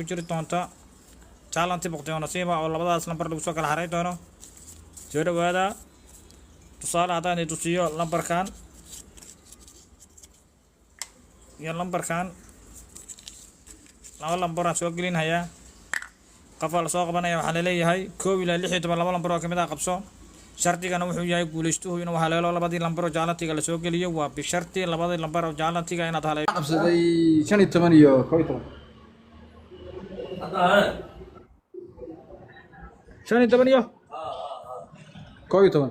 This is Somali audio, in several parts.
jiri doonta challenge boqotiyo nasiiba oo labadaas lambar lagu soo kala xaray doono soo dhawaada tusaale haddaan idin tusiyo lambarkan iyo lambarkan laba lambar aan soo gelinhayaa qofka la soo qabanaya waxaa laleeyahay 1 ilaa 16 laba lambar oo kamid ah qabso shardigana wuxuu yahay guulaystuhu inuu haleelo labadii lambar oo jaalantiga la soo geliyo waa bisharti labadii lambar oo jaalantiga inaad haleelo qabsaday 15 iyo 11 15 iyo 11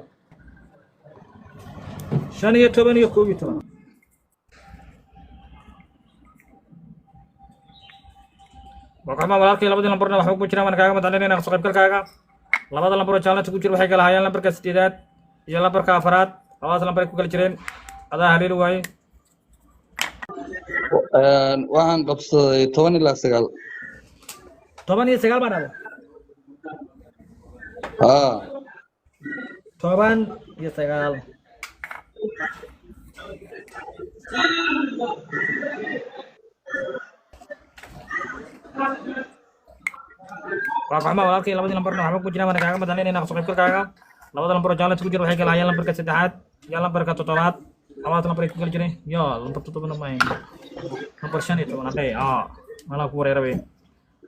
15 iyo 11 وكما walaalkay labadii lambarna waxa ku jira waan kaaga madalinaynaa soo qaybgalkaaga labada lambar oo challenge ku jira waxay kala hayaan lambarka 8aad iyo lambarka 4aad labadaas lambar ay ku kala jireen adaa haleeli waayay waxaan qabsaday 10 ilaa 9 10 iyo 9 baan ado haa 10 iyo 9 وكما walaalkay labadii lambarna waxa ku jira waan kaaga madalinaynaa soo qaybgalkaaga labada lambar oo challenge ku jira waxay kala hayaan lambarka 3aad iyo lambarka 7aad labada lambar ay ku kala jireen yo lambar 7 ma lambar 15 hadee mala ku wareeray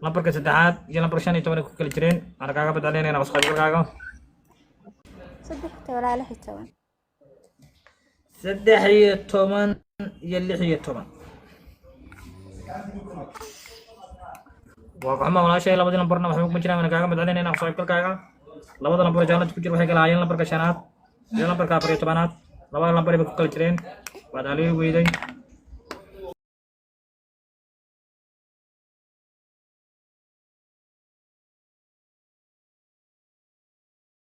lambarka 3aad iyo lambar 15 ay ku kala jireen aan kaaga madalinaynaa soo qaybgalkaaga 13 iyo 16 وكما walaashay labadii lambarna waxa ku jira waan kaaga madalinaynaa soo qaybgalkaaga labada lambar oo challenge ku jira waxay kala hayaan lambarka 5aad iyo lambarka 14aad labada lambar ay ku kala jireen waad haleeli weyday